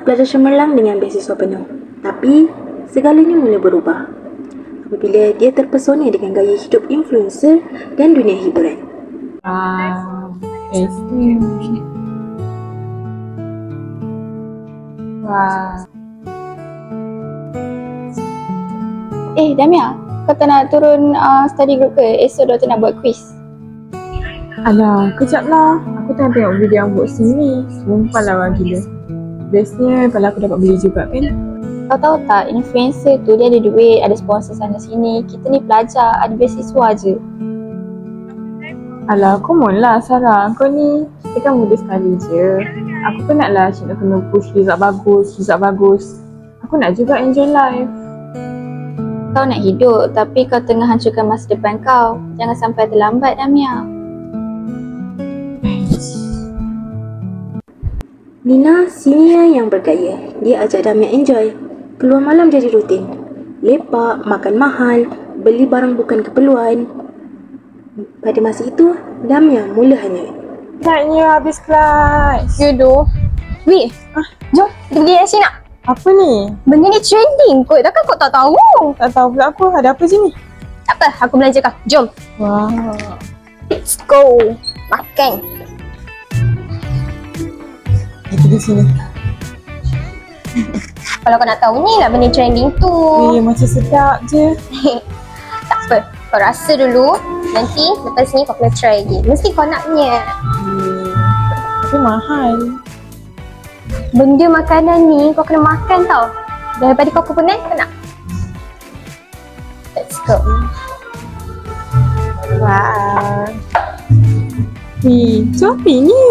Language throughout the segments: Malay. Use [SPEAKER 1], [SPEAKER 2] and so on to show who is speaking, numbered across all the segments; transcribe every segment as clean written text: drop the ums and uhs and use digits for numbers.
[SPEAKER 1] pelajar cemerlang dengan beasiswa penuh. Tapi, segalanya mula berubah apabila dia terpesona dengan gaya hidup influencer dan dunia hiburan.
[SPEAKER 2] Wah. Damia, kau tak nak turun study group ke? Esok doktor nak buat quiz.
[SPEAKER 3] Alah, kejap lah. Aku tengah tengok video unboxing ni. Sumpah lah gila. Bestnya kalau aku dapat beli juga kan.
[SPEAKER 2] Kau tahu tak, influencer tu dia ada duit, ada sponsor sana sini. Kita ni pelajar, ada beasiswa je.
[SPEAKER 3] Alah, come on lah Sarah. Kau ni, kita kan muda sekali je. Aku pun nak lah nak kena push result bagus. Aku nak juga enjoy life.
[SPEAKER 2] Kau nak hidup, tapi kau tengah hancurkan masa depan kau. Jangan sampai terlambat, Damia.
[SPEAKER 1] Nina, senior yang bergaya. Dia ajak Damia enjoy. Keluar malam jadi rutin. Lepak, makan mahal, beli barang bukan keperluan. Pada masa itu, Damia mula hanyut.
[SPEAKER 3] Naiknya habis kelas.
[SPEAKER 2] Jodoh. Weh, jom kita pergi Asia nak.
[SPEAKER 3] Apa ni?
[SPEAKER 2] Benda ni trending kot. Takkan kau tak tahu?
[SPEAKER 3] Tak tahu pula aku. Ada apa sini?
[SPEAKER 2] Tak apa, aku belanja kau. Jom.
[SPEAKER 3] Wah.
[SPEAKER 2] Let's go. Makan.
[SPEAKER 3] Kita di sini.
[SPEAKER 2] Kalau kau nak tahu ni lah benda trending tu.
[SPEAKER 3] Macam sedap je.
[SPEAKER 2] Tak apa. Kau rasa dulu. Nanti lepas ni kau kena try lagi. Mesti kau naknya.
[SPEAKER 3] Tapi mahal.
[SPEAKER 2] Benda makanan ni kau kena makan tau. Daripada kau penat, kau nak. Let's go.
[SPEAKER 3] Wow. Shopee ni.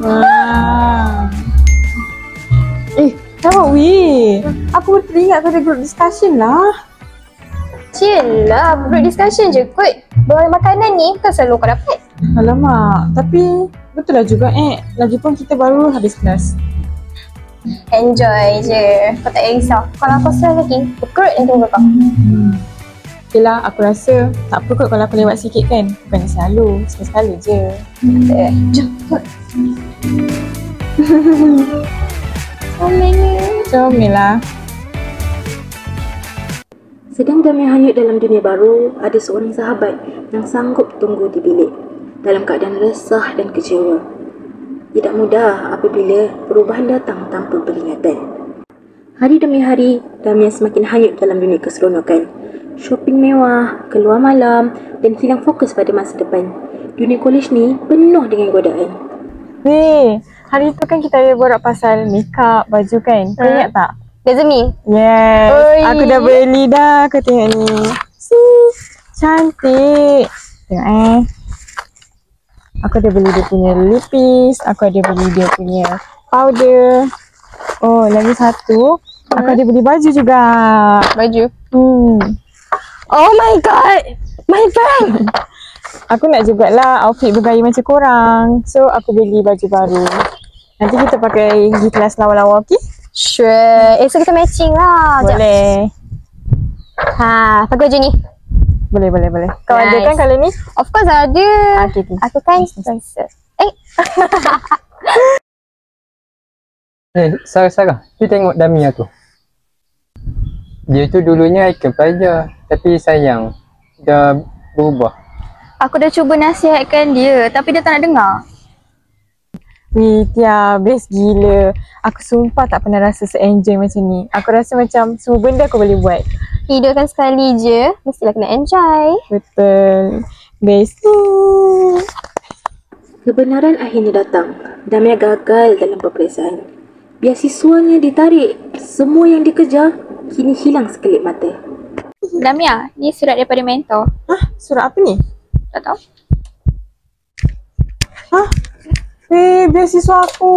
[SPEAKER 3] Wah. Tahu weh. Aku baru teringat pada group discussion lah.
[SPEAKER 2] Chill lah, group discussion je kot. Bawa makanan ni kan selalu kau dapat.
[SPEAKER 3] Alamak, tapi betul lah juga Lagipun kita baru habis kelas.
[SPEAKER 2] Enjoy je, kau tak payah risau. Kalau aku stress lagi, perut yang tunggu kau.
[SPEAKER 3] Okay lah, aku rasa tak apa kot kalau aku lewat sikit kan. Bukan selalu, sekali-sekala je.
[SPEAKER 2] Jom.
[SPEAKER 3] Comel lah.
[SPEAKER 1] Sedang Damia hanyut dalam dunia baru, ada seorang sahabat yang sanggup tunggu di bilik dalam keadaan resah dan kecewa. Tidak mudah apabila perubahan datang tanpa peringatan. Hari demi hari, Damia semakin hanyut dalam dunia keseronokan. Shopping mewah, keluar malam dan hilang fokus pada masa depan. Dunia kolej ni penuh dengan godaan.
[SPEAKER 3] Weh, hari tu kan kita ada borak pasal makeup, baju kan. Kau ingat tak?
[SPEAKER 2] Dazmi?
[SPEAKER 3] Yes.
[SPEAKER 2] Oi.
[SPEAKER 3] Aku dah beli dah. Kau tengok ni. Cantik. Tengok Aku ada beli dia punya lipis. Aku ada beli dia punya powder. Oh, lagi satu. Aku ada beli baju juga.
[SPEAKER 2] Baju?
[SPEAKER 3] Oh my god. My friend. Aku nak jugalah outfit bergaya macam korang. So, aku beli baju baru. Nanti kita pakai di kelas lawa-lawa, okay?
[SPEAKER 2] Sure. Esok kita matching lah.
[SPEAKER 3] Boleh.
[SPEAKER 2] Pakai baju ni.
[SPEAKER 3] Boleh. Kau ada kan kali ni?
[SPEAKER 2] Of course ada.
[SPEAKER 3] Okay.
[SPEAKER 2] Aku kan sponsor.
[SPEAKER 4] Sarah, you tengok Damia tu. Dia tu dulunya icon pelajar, tapi sayang, dah berubah.
[SPEAKER 2] Aku dah cuba nasihatkan dia, tapi dia tak nak dengar.
[SPEAKER 3] Wih, Tia, best gila. Aku sumpah tak pernah rasa se-enjoy macam ni. Aku rasa macam semua benda aku boleh buat.
[SPEAKER 2] Hidup kan sekali je, mestilah kena enjoy.
[SPEAKER 3] Betul. Best.
[SPEAKER 1] Kebenaran akhirnya datang. Damia gagal dalam peperiksaan. Beasiswanya ditarik. Semua yang dikejar kini hilang sekelip mata.
[SPEAKER 2] Damia, ni surat daripada mentor.
[SPEAKER 3] Surat apa ni?
[SPEAKER 2] Tak tahu.
[SPEAKER 3] Beasiswa aku.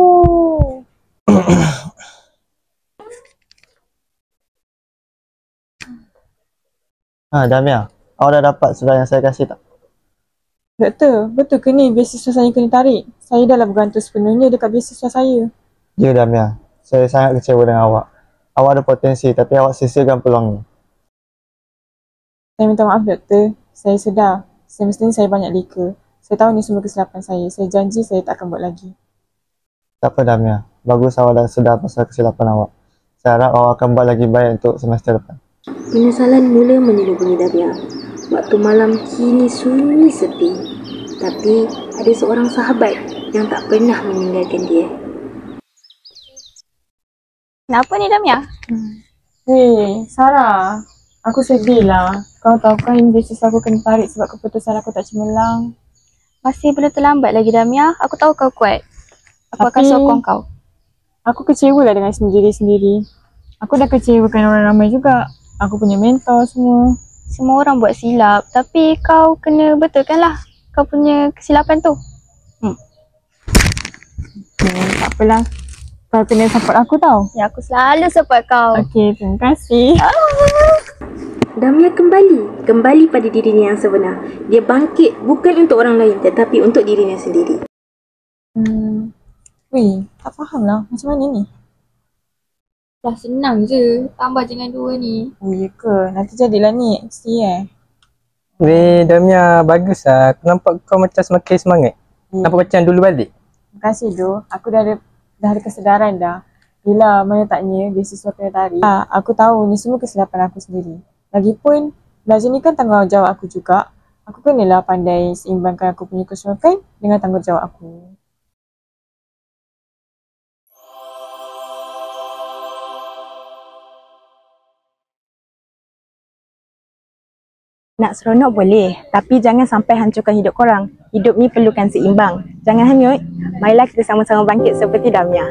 [SPEAKER 5] Damia, awak dah dapat surat yang saya kasih tak?
[SPEAKER 3] Doktor, betul ke ni beasiswa saya kena tarik? Saya dah lah bergantung sepenuhnya dekat beasiswa saya.
[SPEAKER 5] Ya Damia, saya sangat kecewa dengan awak. Awak ada potensi tapi awak sia-siakan peluang ni.
[SPEAKER 3] Saya minta maaf doktor. Saya sedar. Semestinya saya banyak leka. Saya tahu ni semua kesilapan saya. Saya janji saya tak akan buat lagi.
[SPEAKER 5] Tak apa Damia. Bagus awak dah sedar pasal kesilapan awak. Saya harap awak akan buat lagi baik untuk semester depan.
[SPEAKER 1] Penyesalan mula menyelubungi Damia. Waktu malam kini sunyi sepi. Tapi ada seorang sahabat yang tak pernah meninggalkan dia.
[SPEAKER 2] Kenapa ni Damia?
[SPEAKER 3] Weh, Sarah. Aku sedih lah. Kau tahu kan bisnes aku kena tarik sebab keputusan aku tak cemerlang.
[SPEAKER 2] Masih belum terlambat lagi Damia. Aku tahu kau kuat. Aku akan
[SPEAKER 3] Tapi-
[SPEAKER 2] sokong kau.
[SPEAKER 3] Aku kecewa lah dengan sendiri sendiri. Aku dah kecewakan orang ramai juga. Aku punya mentor semua.
[SPEAKER 2] Semua orang buat silap. Tapi kau kena betulkan lah kau punya kesilapan tu.
[SPEAKER 3] Tak apalah. Kau kena support aku tau.
[SPEAKER 2] Ya, aku selalu support kau.
[SPEAKER 3] Okey, terima kasih.
[SPEAKER 1] Damia kembali pada dirinya yang sebenar. Dia bangkit bukan untuk orang lain tetapi untuk dirinya sendiri.
[SPEAKER 3] Weh, tak faham lah. Macam mana ni?
[SPEAKER 2] Dah senang je. Tambah dengan 2 ni.
[SPEAKER 3] Oh, ya ke? Nanti jadilah ni XT
[SPEAKER 4] Weh, Damia, bagus lah. Aku nampak kau macam semakin semangat. Nampak macam dulu balik.
[SPEAKER 3] Terima kasih Jo. Aku dah ada kesedaran dah. Bila mana taknya beasiswa kena tarik. Aku tahu ni semua kesilapan aku sendiri. Lagipun belajar ni kan tanggungjawab aku juga. Aku kenalah pandai seimbangkan aku punya keserokan dengan tanggungjawab aku.
[SPEAKER 1] Nak seronok boleh, tapi jangan sampai hancurkan hidup korang. Hidup ni perlukan seimbang. Jangan hanyut. Marilah kita sama-sama bangkit seperti Damia.